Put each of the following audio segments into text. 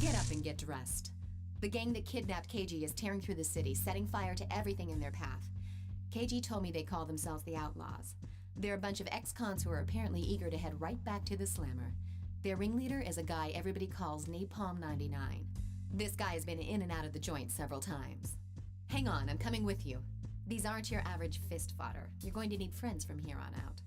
Get up and get dressed. The gang that kidnapped KG is tearing through the city, setting fire to everything in their path. KG told me they call themselves the Outlaws. They're a bunch of ex-cons who are apparently eager to head right back to the Slammer. Their ringleader is a guy everybody calls Napalm 99. This guy has been in and out of the joint several times. Hang on, I'm coming with you. These aren't your average fist fodder. You're going to need friends from here on out.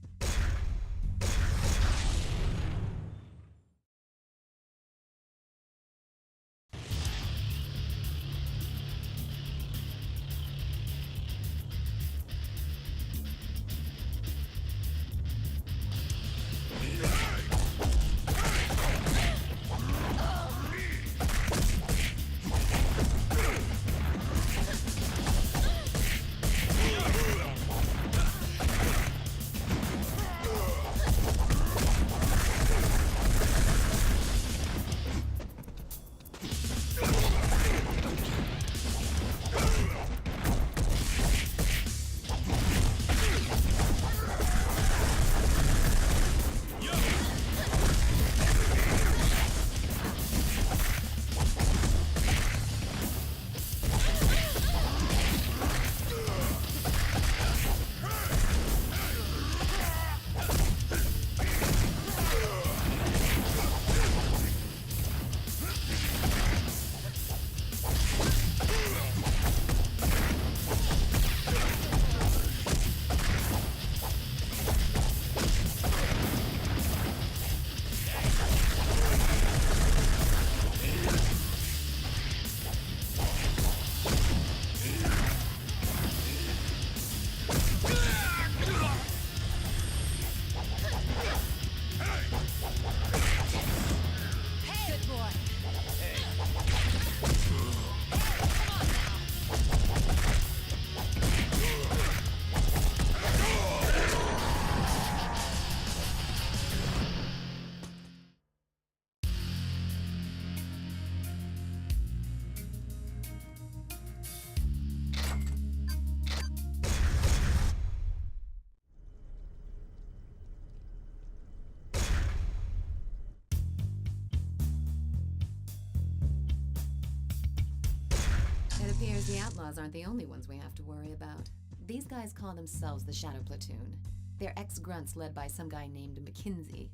It appears the Outlaws aren't the only ones we have to worry about. These guys call themselves the Shadow Platoon. They're ex-grunts led by some guy named McKinsey.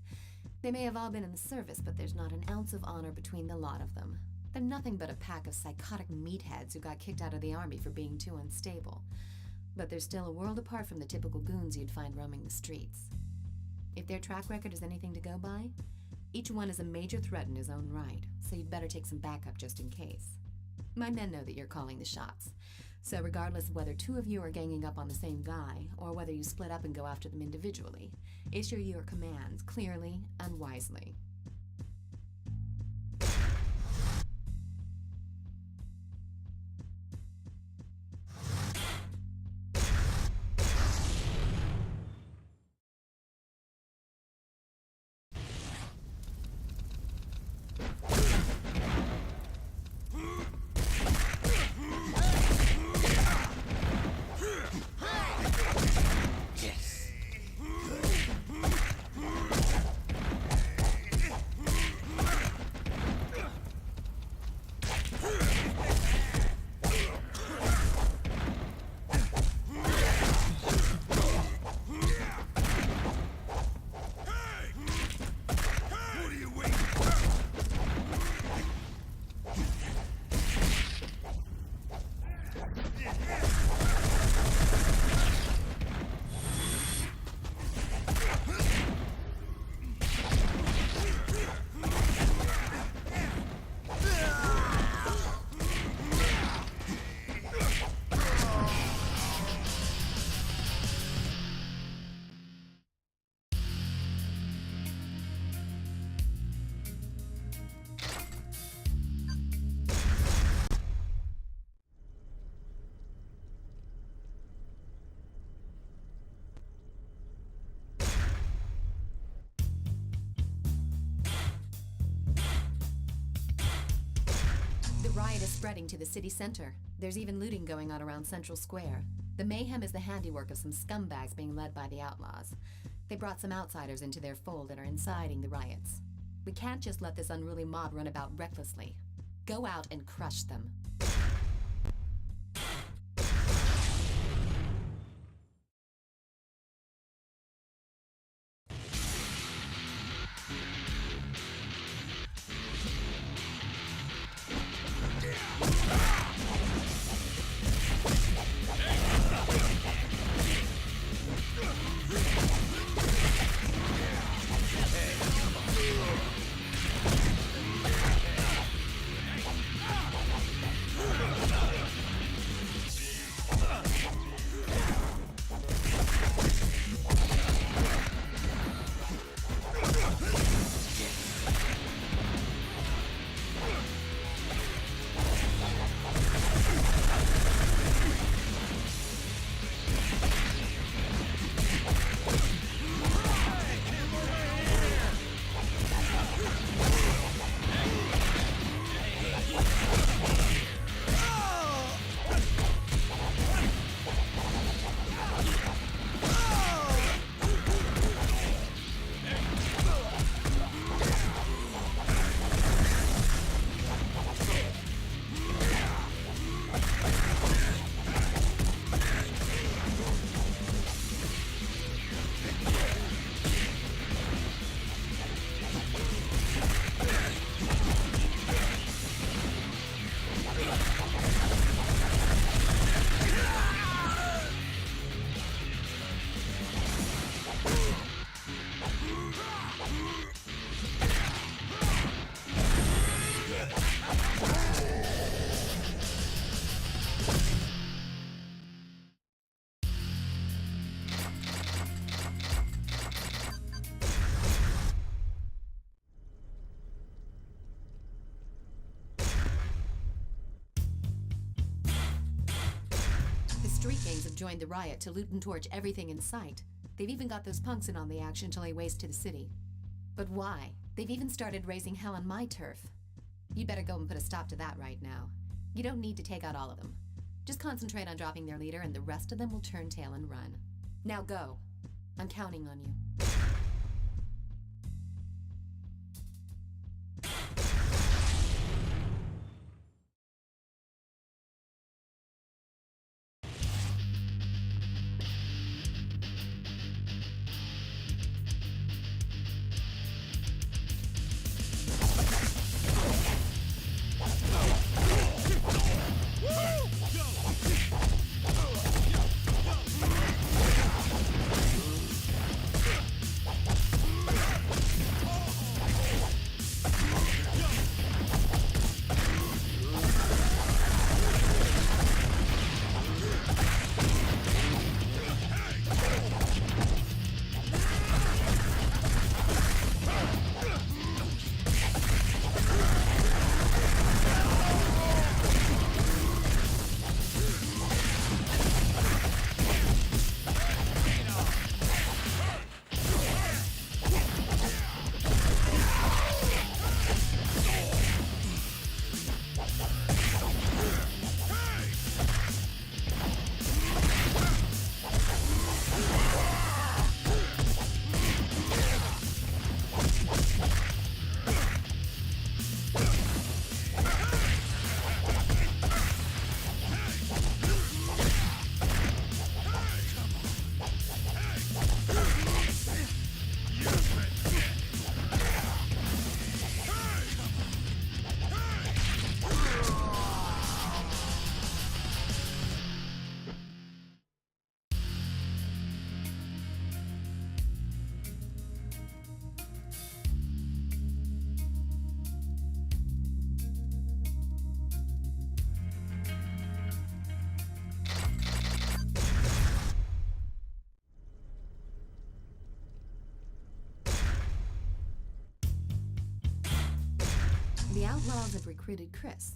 They may have all been in the service, but there's not an ounce of honor between the lot of them. They're nothing but a pack of psychotic meatheads who got kicked out of the army for being too unstable. But they're still a world apart from the typical goons you'd find roaming the streets. If their track record is anything to go by, each one is a major threat in his own right, so you'd better take some backup just in case. My men know that you're calling the shots, so regardless of whether two of you are ganging up on the same guy, or whether you split up and go after them individually, issue your commands clearly and wisely. riot is spreading to the city center. There's even looting going on around Central Square. The mayhem is the handiwork of some scumbags being led by the Outlaws. They brought some outsiders into their fold and are inciting the riots. We can't just let this unruly mob run about recklessly. Go out and crush them. Street gangs have joined the riot to loot and torch everything in sight. They've even got those punks in on the action to lay waste to the city. But why? They've even started raising hell on my turf. You'd better go and put a stop to that right now. You don't need to take out all of them. Just concentrate on dropping their leader and the rest of them will turn tail and run. Now go. I'm counting on you. The Outlaws have recruited Chris,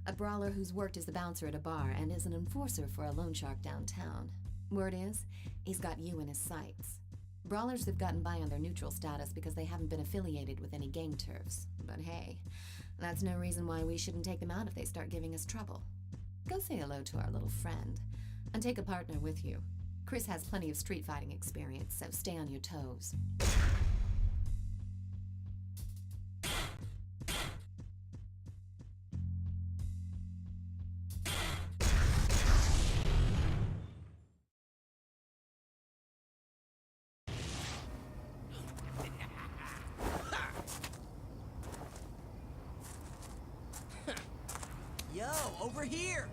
a brawler who's worked as a bouncer at a bar and is an enforcer for a loan shark downtown. Word is, he's got you in his sights. Brawlers have gotten by on their neutral status because they haven't been affiliated with any gang turfs. But hey, that's no reason why we shouldn't take them out if they start giving us trouble. Go say hello to our little friend, and take a partner with you. Chris has plenty of street fighting experience, so stay on your toes. No, over here!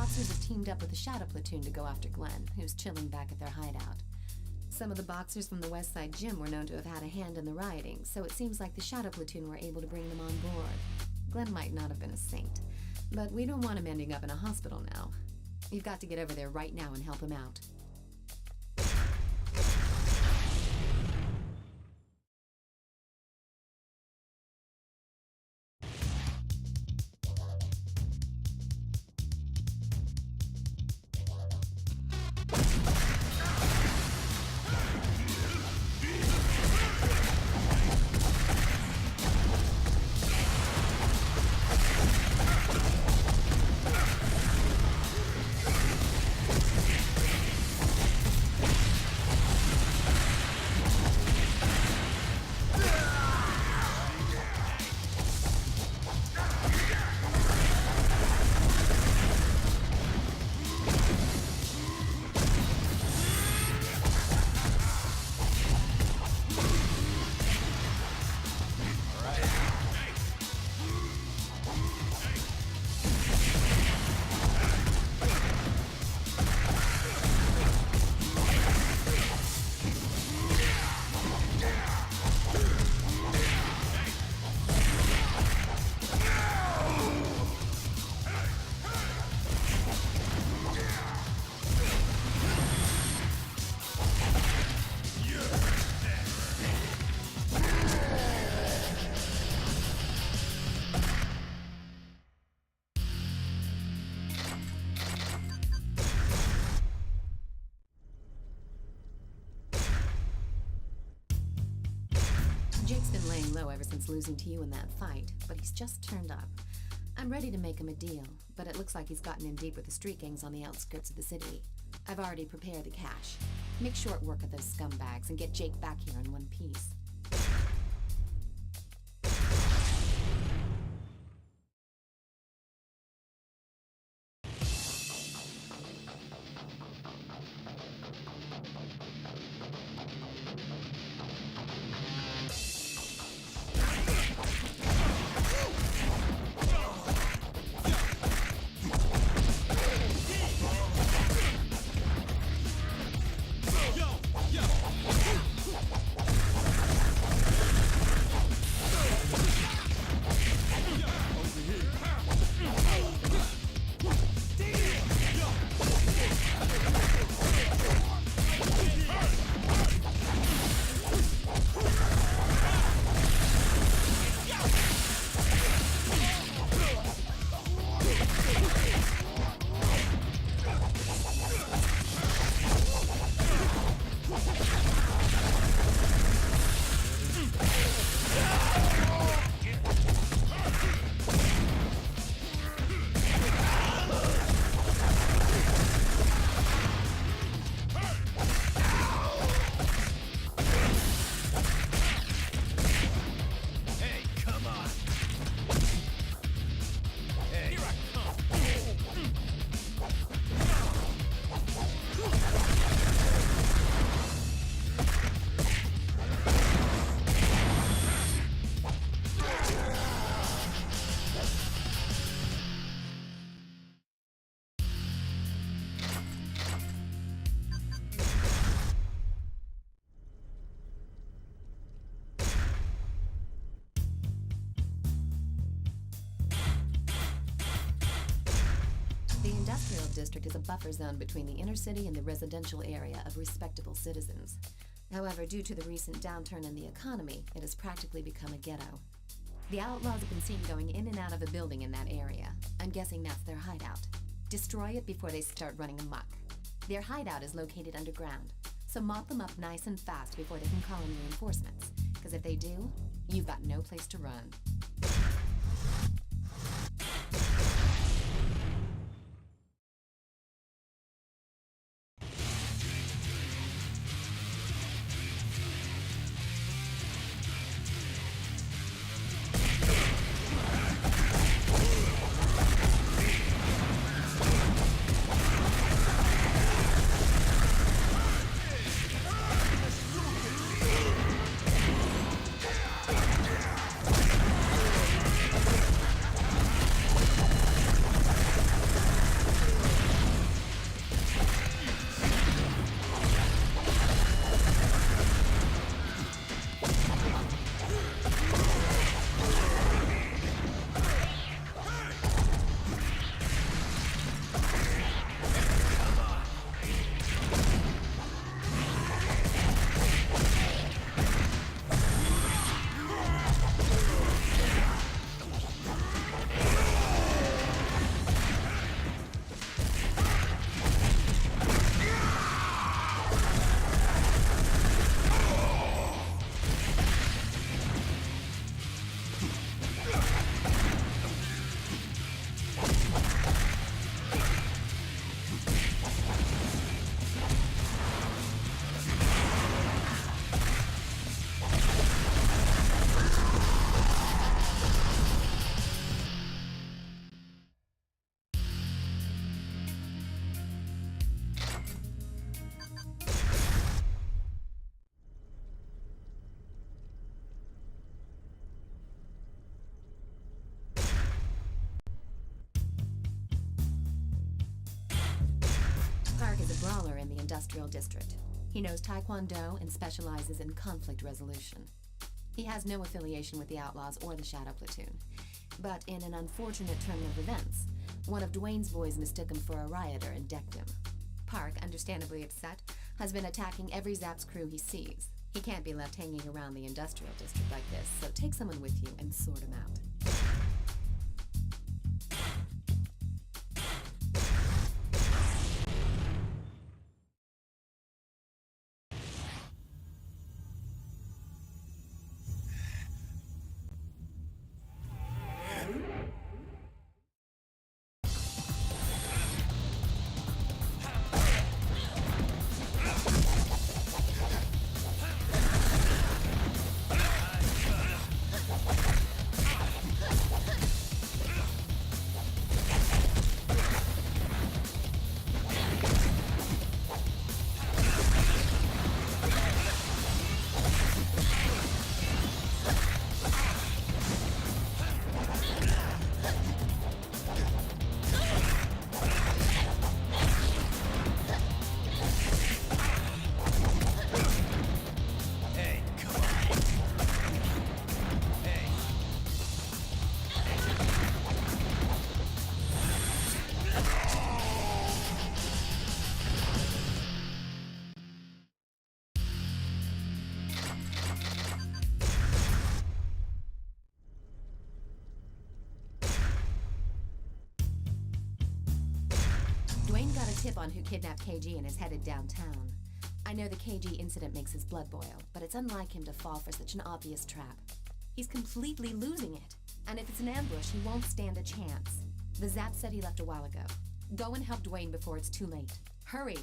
Boxers have teamed up with the Shadow Platoon to go after Glenn, who's chilling back at their hideout. Some of the Boxers from the West Side Gym were known to have had a hand in the rioting, so it seems like the Shadow Platoon were able to bring them on board. Glenn might not have been a saint, but we don't want him ending up in a hospital now. You've got to get over there right now and help him out. Jake's been laying low ever since losing to you in that fight, but he's just turned up. I'm ready to make him a deal, but it looks like he's gotten in deep with the street gangs on the outskirts of the city. I've already prepared the cash. Make short work of those scumbags and get Jake back here in one piece. District is a buffer zone between the inner city and the residential area of respectable citizens. However, due to the recent downturn in the economy, it has practically become a ghetto. The outlaws have been seen going in and out of a building in that area. I'm guessing that's their hideout. Destroy it before they start running amok. Their hideout is located underground, so mop them up nice and fast before they can call in reinforcements. Because if they do, you've got no place to run. Park is a brawler in the Industrial District. He knows Taekwondo and specializes in conflict resolution. He has no affiliation with the Outlaws or the Shadow Platoon. But in an unfortunate turn of events, one of Dwayne's boys mistook him for a rioter and decked him. Park, understandably upset, has been attacking every Zapp's crew he sees. He can't be left hanging around the Industrial District like this, so take someone with you and sort him out. Dwayne got a tip on who kidnapped KG and is headed downtown. I know the KG incident makes his blood boil, but it's unlike him to fall for such an obvious trap. He's completely losing it, and if it's an ambush, he won't stand a chance. The Zapp said he left a while ago. Go and help Dwayne before it's too late. Hurry!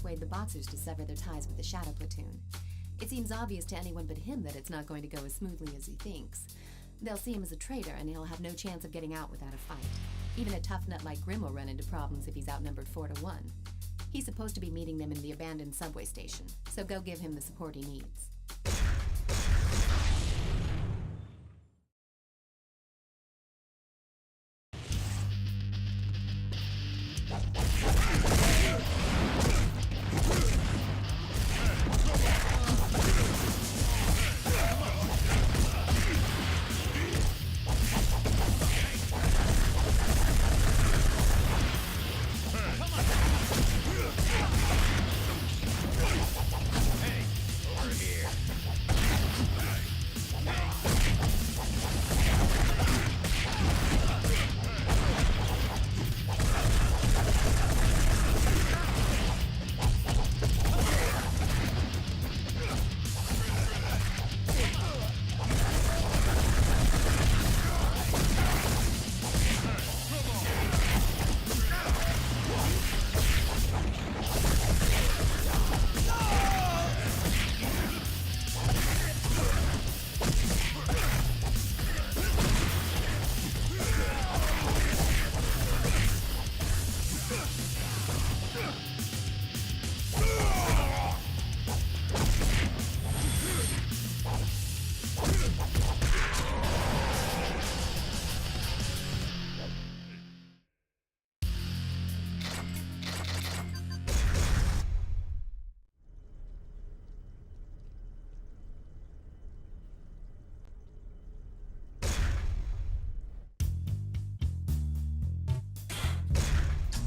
persuade the Boxers to sever their ties with the Shadow Platoon. It seems obvious to anyone but him that it's not going to go as smoothly as he thinks. They'll see him as a traitor, and he'll have no chance of getting out without a fight. Even a tough nut like Grim will run into problems if he's outnumbered 4-1. He's supposed to be meeting them in the abandoned subway station, so go give him the support he needs.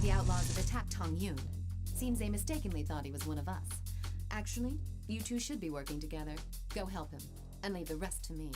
The outlaws have attacked Tong Yun. Seems they mistakenly thought he was one of us. Actually, you two should be working together. Go help him, and leave the rest to me.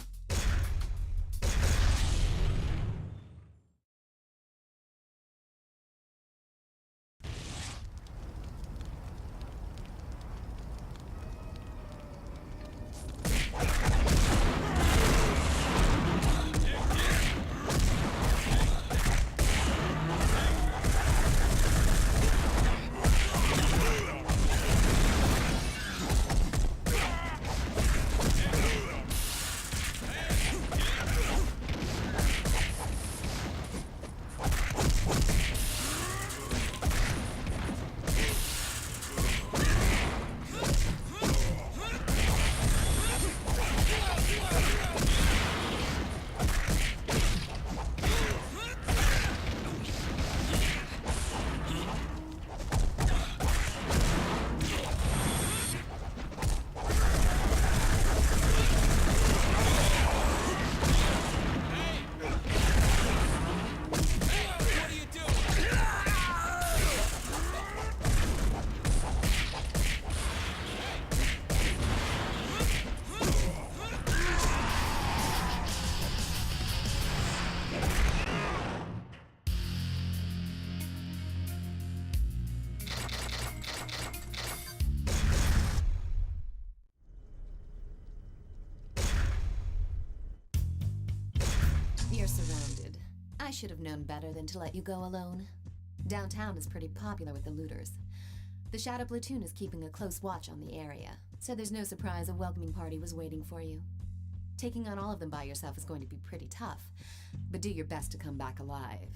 You're surrounded. I should have known better than to let you go alone. Downtown is pretty popular with the looters. The Shadow Platoon is keeping a close watch on the area, so there's no surprise a welcoming party was waiting for you. Taking on all of them by yourself is going to be pretty tough, but do your best to come back alive.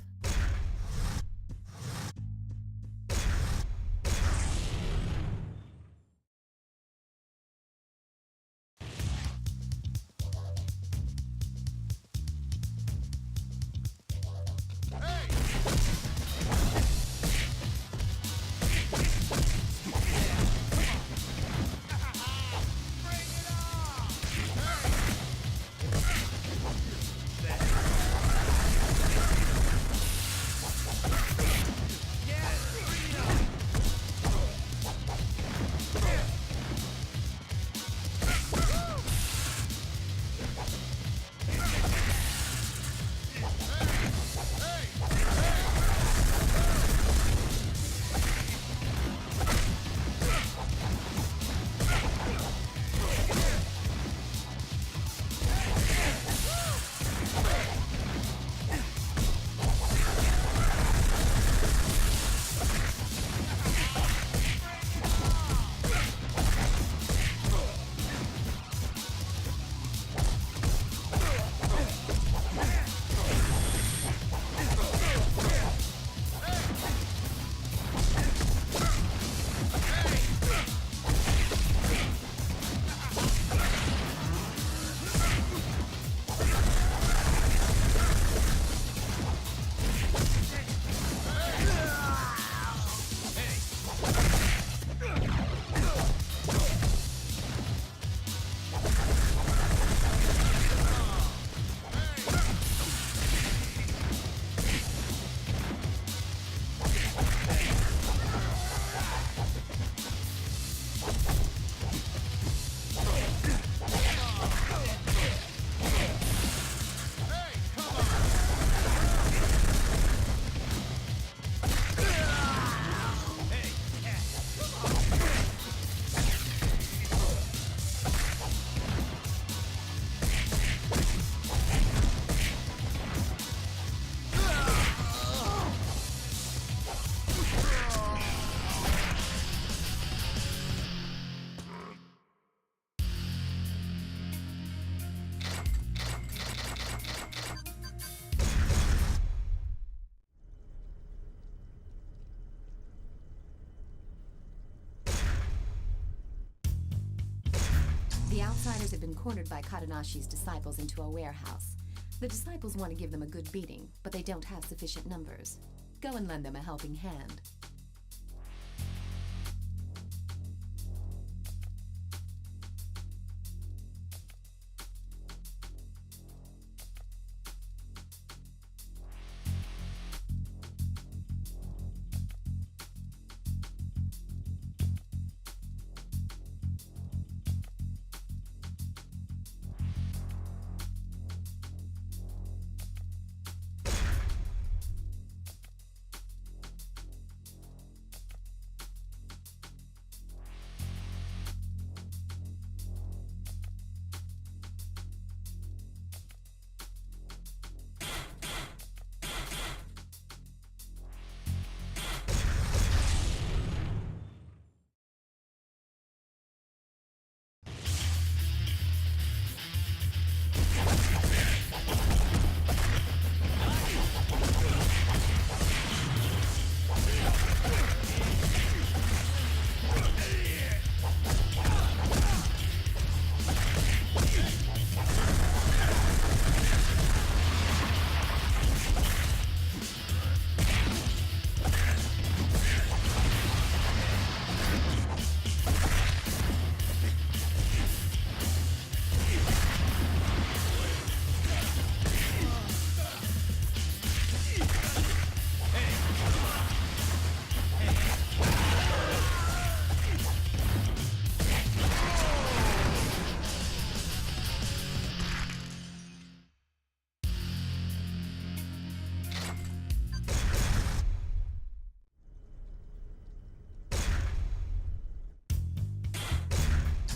outsiders have been cornered by Kadanashi's disciples into a warehouse. The disciples want to give them a good beating, but they don't have sufficient numbers. Go and lend them a helping hand.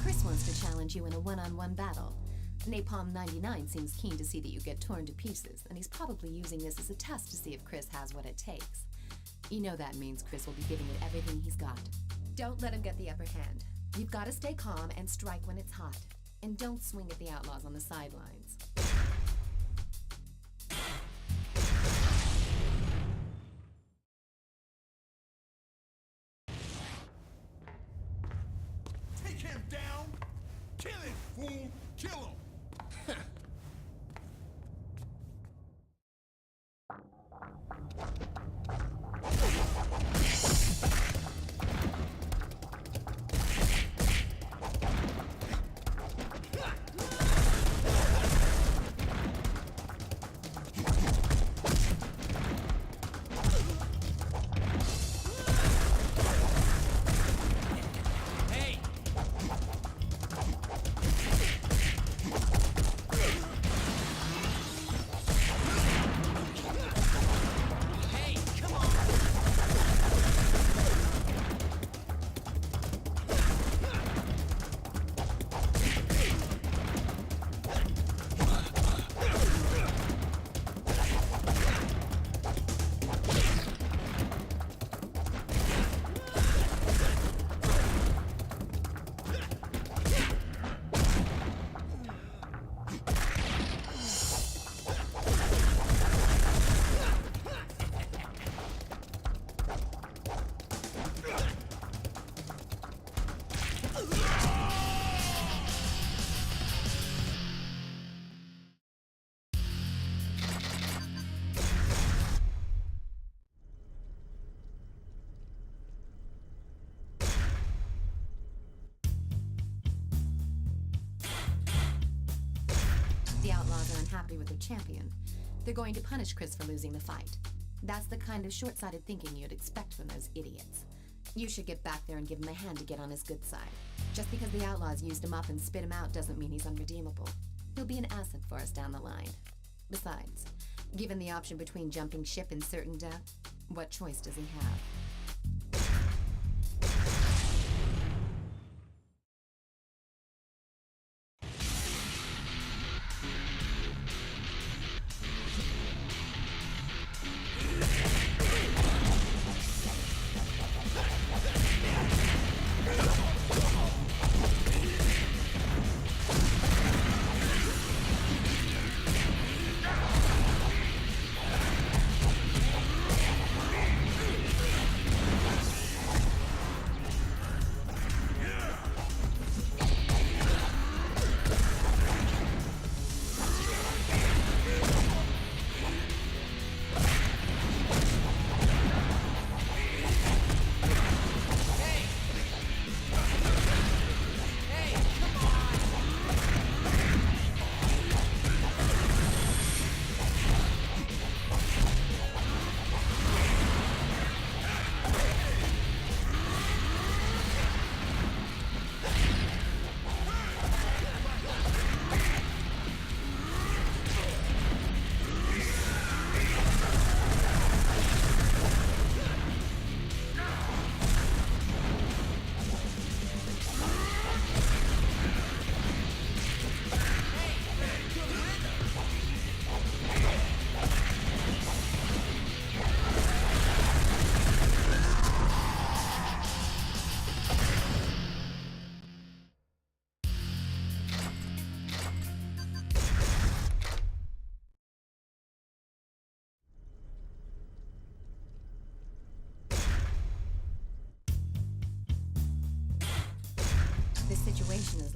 Chris wants to challenge you in a one-on-one battle. Napalm 99 seems keen to see that you get torn to pieces, and he's probably using this as a test to see if Chris has what it takes. You know that means Chris will be giving it everything he's got. Don't let him get the upper hand. You've got to stay calm and strike when it's hot. And don't swing at the outlaws on the sidelines. Take him down! Kill him, fool! Kill him! The outlaws are unhappy with their champion. They're going to punish Chris for losing the fight. That's the kind of short-sighted thinking you'd expect from those idiots. You should get back there and give him a hand to get on his good side. Just because the outlaws used him up and spit him out doesn't mean he's unredeemable. He'll be an asset for us down the line. Besides, given the option between jumping ship and certain death, what choice does he have?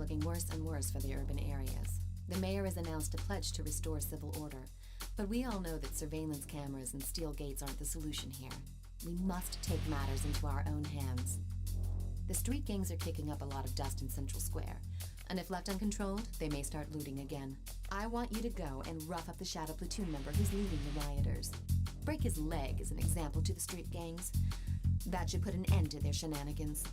looking worse and worse for the urban areas. The mayor has announced a pledge to restore civil order, but we all know that surveillance cameras and steel gates aren't the solution here. We must take matters into our own hands. The street gangs are kicking up a lot of dust in Central Square, and if left uncontrolled, they may start looting again. I want you to go and rough up the Shadow Platoon member who's leading the rioters. Break his leg as an example to the street gangs. That should put an end to their shenanigans.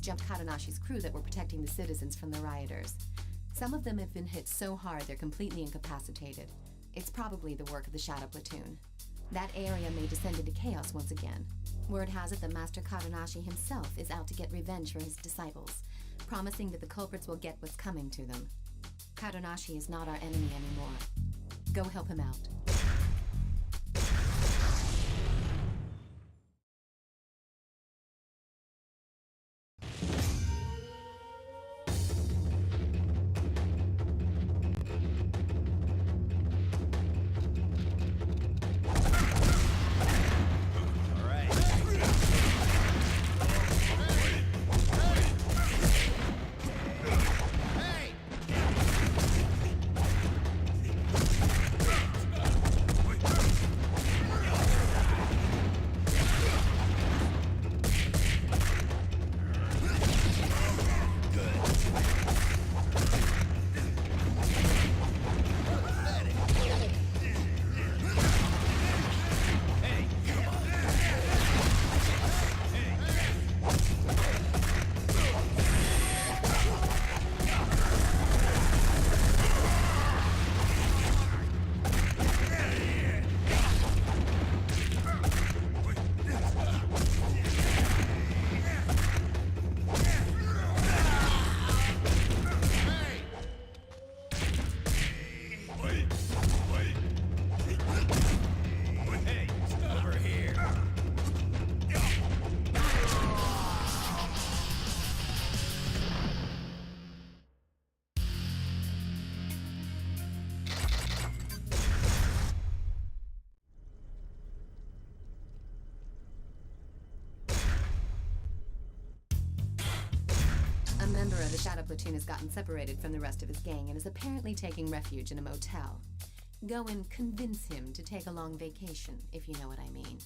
Jumped Kadanashi's crew that were protecting the citizens from the rioters. Some of them have been hit so hard they're completely incapacitated. It's probably the work of the Shadow Platoon. That area may descend into chaos once again. Word has it that Master Kadanashi himself is out to get revenge for his disciples, promising that the culprits will get what's coming to them. Kadanashi is not our enemy anymore. Go help him out. the Shadow Platoon has gotten separated from the rest of his gang and is apparently taking refuge in a motel. Go and convince him to take a long vacation, if you know what I mean.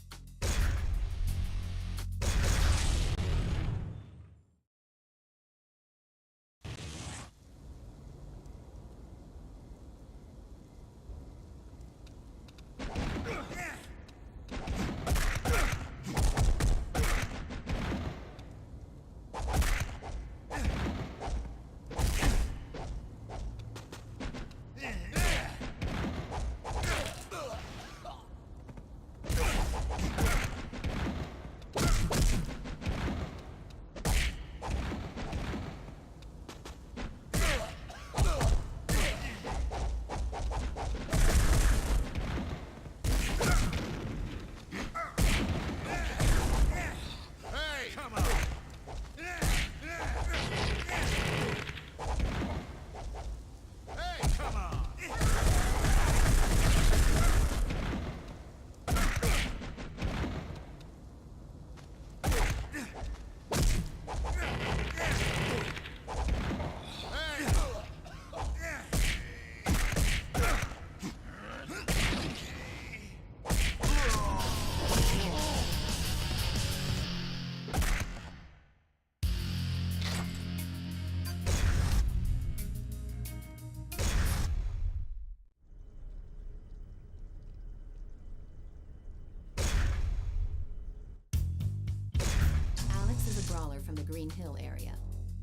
From the Green Hill area.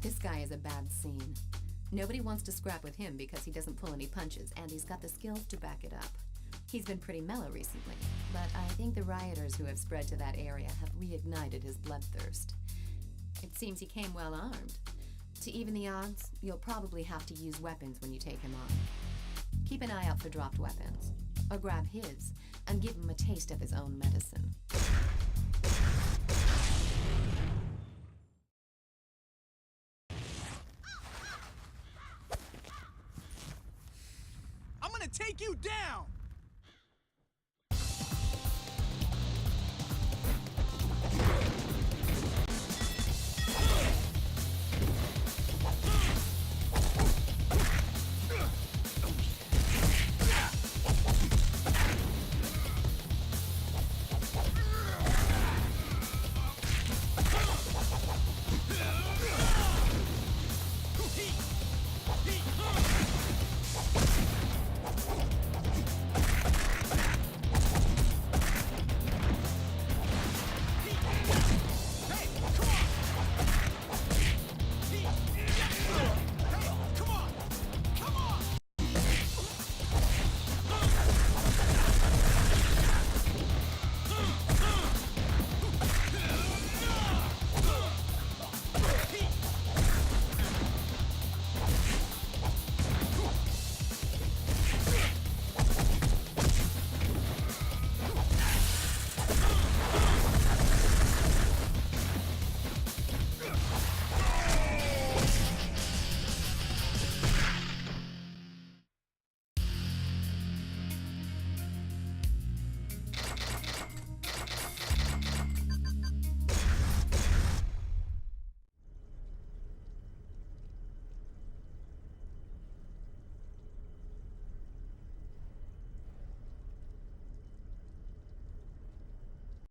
This guy is a bad scene. Nobody wants to scrap with him because he doesn't pull any punches, and he's got the skills to back it up. He's been pretty mellow recently, but I think the rioters who have spread to that area have reignited his bloodthirst. It seems he came well armed. To even the odds, you'll probably have to use weapons when you take him on. Keep an eye out for dropped weapons, or grab his, and give him a taste of his own medicine. I'm gonna take you down!